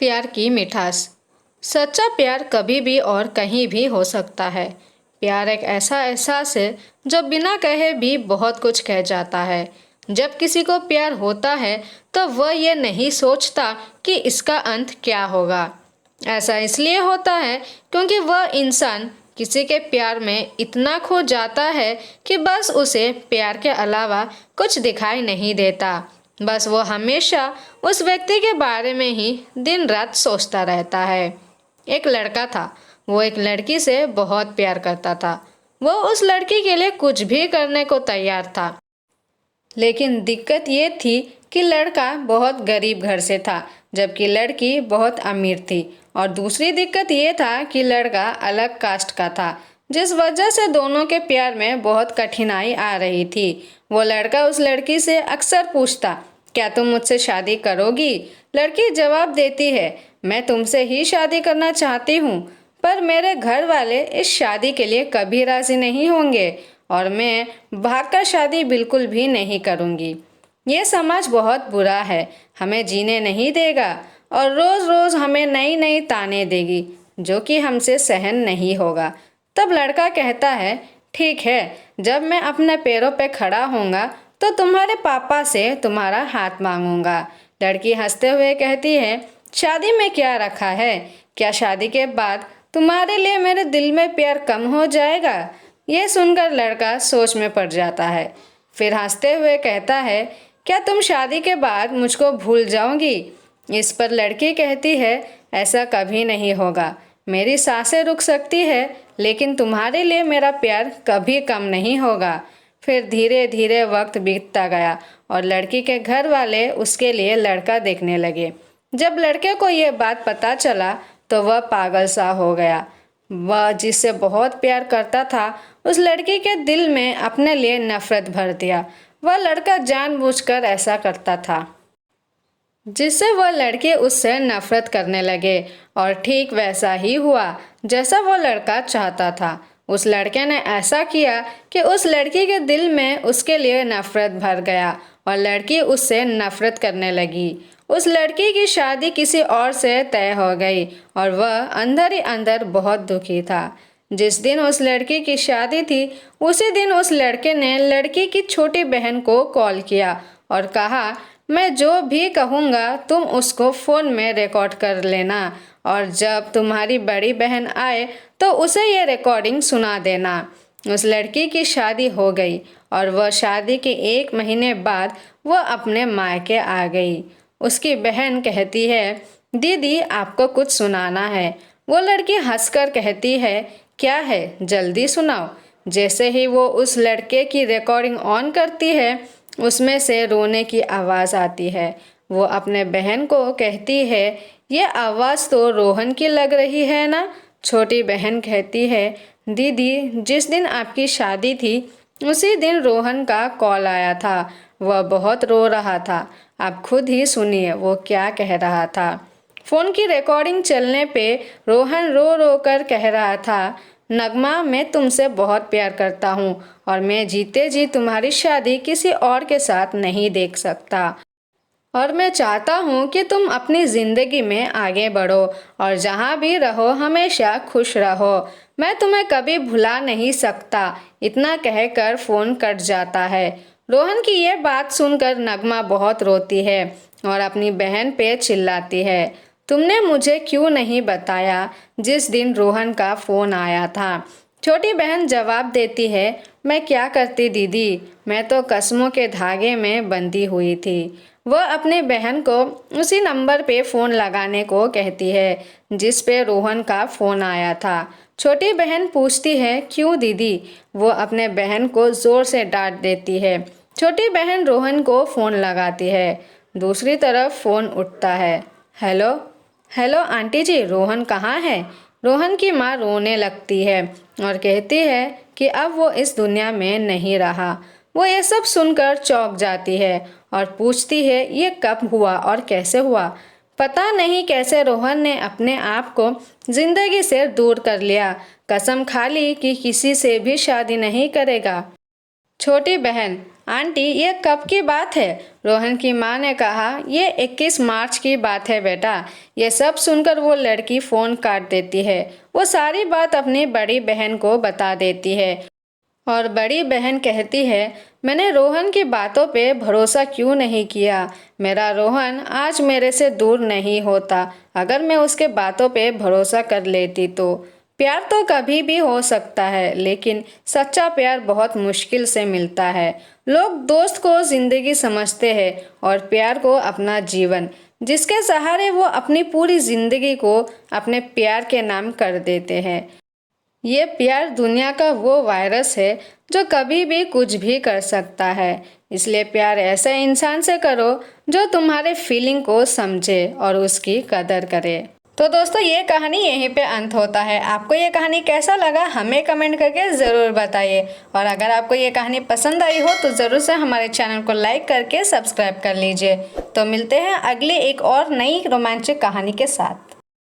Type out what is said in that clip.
प्यार की मिठास। सच्चा प्यार कभी भी और कहीं भी हो सकता है। प्यार एक ऐसा एहसास है जो बिना कहे भी बहुत कुछ कह जाता है। जब किसी को प्यार होता है तो वह ये नहीं सोचता कि इसका अंत क्या होगा। ऐसा इसलिए होता है क्योंकि वह इंसान किसी के प्यार में इतना खो जाता है कि बस उसे प्यार के अलावा कुछ दिखाई नहीं देता। बस वो हमेशा उस व्यक्ति के बारे में ही दिन रात सोचता रहता है। एक लड़का था। वो एक लड़की से बहुत प्यार करता था। वो उस लड़की के लिए कुछ भी करने को तैयार था। लेकिन दिक्कत ये थी कि लड़का बहुत गरीब घर से था, जबकि लड़की बहुत अमीर थी। और दूसरी दिक्कत ये था कि लड़का अलग कास्ट का था, जिस वजह से दोनों के प्यार में बहुत कठिनाई आ रही थी। वो लड़का उस लड़की से अक्सर पूछता, क्या तुम मुझसे शादी करोगी? लड़की जवाब देती है, मैं तुमसे ही शादी करना चाहती हूँ, पर मेरे घर वाले इस शादी के लिए कभी राजी नहीं होंगे और मैं भागकर शादी बिल्कुल भी नहीं करूँगी। ये समाज बहुत बुरा है, हमें जीने नहीं देगा और रोज़ रोज़ हमें नई नई ताने देगी, जो कि हमसे सहन नहीं होगा। तब लड़का कहता है, ठीक है, जब मैं अपने पैरों पे खड़ा होऊंगा तो तुम्हारे पापा से तुम्हारा हाथ मांगूंगा। लड़की हंसते हुए कहती है, शादी में क्या रखा है? क्या शादी के बाद तुम्हारे लिए मेरे दिल में प्यार कम हो जाएगा? ये सुनकर लड़का सोच में पड़ जाता है। फिर हंसते हुए कहता है, क्या तुम शादी के बाद मुझको भूल जाओगी? इस पर लड़की कहती है, ऐसा कभी नहीं होगा। मेरी सांसें रुक सकती है, लेकिन तुम्हारे लिए मेरा प्यार कभी कम नहीं होगा। फिर धीरे धीरे वक्त बीतता गया और लड़की के घर वाले उसके लिए लड़का देखने लगे। जब लड़के को ये बात पता चला तो वह पागल सा हो गया। वह जिससे बहुत प्यार करता था, उस लड़की के दिल में अपने लिए नफरत भर दिया। वह लड़का जानबूझकर ऐसा करता था, जिससे वह लड़के उससे नफरत करने लगे। और ठीक वैसा ही हुआ जैसा वो लड़का चाहता था। उस लड़के ने ऐसा किया कि उस लड़की के दिल में उसके लिए नफरत भर गया और लड़की उससे नफरत करने लगी। उस लड़की की शादी किसी और से तय हो गई और वह अंदर ही अंदर बहुत दुखी था। जिस दिन उस लड़की की शादी थी, उसी दिन उस लड़के ने लड़की की छोटी बहन को कॉल किया और कहा, मैं जो भी कहूँगा तुम उसको फ़ोन में रिकॉर्ड कर लेना और जब तुम्हारी बड़ी बहन आए तो उसे ये रिकॉर्डिंग सुना देना। उस लड़की की शादी हो गई और वह शादी के 1 महीने बाद वह अपने मायके आ गई। उसकी बहन कहती है, दीदी आपको कुछ सुनाना है। वो लड़की हंसकर कहती है, क्या है, जल्दी सुनाओ। जैसे ही वो उस लड़के की रिकॉर्डिंग ऑन करती है, उसमें से रोने की आवाज़ आती है। वो अपने बहन को कहती है, ये आवाज़ तो रोहन की लग रही है ना? छोटी बहन कहती है, दीदी जिस दिन आपकी शादी थी उसी दिन रोहन का कॉल आया था। वह बहुत रो रहा था। आप खुद ही सुनिए वो क्या कह रहा था। फ़ोन की रिकॉर्डिंग चलने पे रोहन रो रो कर कह रहा था, नगमा मैं तुमसे बहुत प्यार करता हूँ और मैं जीते जी तुम्हारी शादी किसी और के साथ नहीं देख सकता और मैं चाहता हूँ कि तुम अपनी ज़िंदगी में आगे बढ़ो और जहाँ भी रहो हमेशा खुश रहो। मैं तुम्हें कभी भुला नहीं सकता। इतना कहकर फ़ोन कट जाता है। रोहन की ये बात सुनकर नगमा बहुत रोती है और अपनी बहन पे चिल्लाती है, तुमने मुझे क्यों नहीं बताया जिस दिन रोहन का फ़ोन आया था? छोटी बहन जवाब देती है, मैं क्या करती दीदी, मैं तो कसमों के धागे में बंधी हुई थी। वह अपनी बहन को उसी नंबर पे फ़ोन लगाने को कहती है जिस पे रोहन का फ़ोन आया था। छोटी बहन पूछती है, क्यों दीदी? वो अपने बहन को ज़ोर से डांट देती है। छोटी बहन रोहन को फ़ोन लगाती है। दूसरी तरफ फ़ोन उठता है। हेलो हेलो आंटी जी, रोहन कहाँ है? रोहन की माँ रोने लगती है और कहती है कि अब वो इस दुनिया में नहीं रहा। वो ये सब सुनकर चौंक जाती है और पूछती है, ये कब हुआ और कैसे हुआ? पता नहीं कैसे रोहन ने अपने आप को जिंदगी से दूर कर लिया। कसम खा ली कि किसी से भी शादी नहीं करेगा। छोटी बहन, आंटी ये कब की बात है? रोहन की माँ ने कहा, ये 21 मार्च की बात है बेटा। ये सब सुनकर वो लड़की फ़ोन काट देती है। वो सारी बात अपनी बड़ी बहन को बता देती है और बड़ी बहन कहती है, मैंने रोहन की बातों पे भरोसा क्यों नहीं किया। मेरा रोहन आज मेरे से दूर नहीं होता अगर मैं उसके बातों पे भरोसा कर लेती तो। प्यार तो कभी भी हो सकता है, लेकिन सच्चा प्यार बहुत मुश्किल से मिलता है। लोग दोस्त को जिंदगी समझते हैं और प्यार को अपना जीवन, जिसके सहारे वो अपनी पूरी जिंदगी को अपने प्यार के नाम कर देते हैं। ये प्यार दुनिया का वो वायरस है जो कभी भी कुछ भी कर सकता है। इसलिए प्यार ऐसे इंसान से करो जो तुम्हारे फीलिंग को समझे और उसकी कदर करे। तो दोस्तों, ये कहानी यहीं पे अंत होता है। आपको ये कहानी कैसा लगा हमें कमेंट करके ज़रूर बताइए। और अगर आपको ये कहानी पसंद आई हो तो ज़रूर से हमारे चैनल को लाइक करके सब्सक्राइब कर लीजिए। तो मिलते हैं अगली एक और नई रोमांचक कहानी के साथ।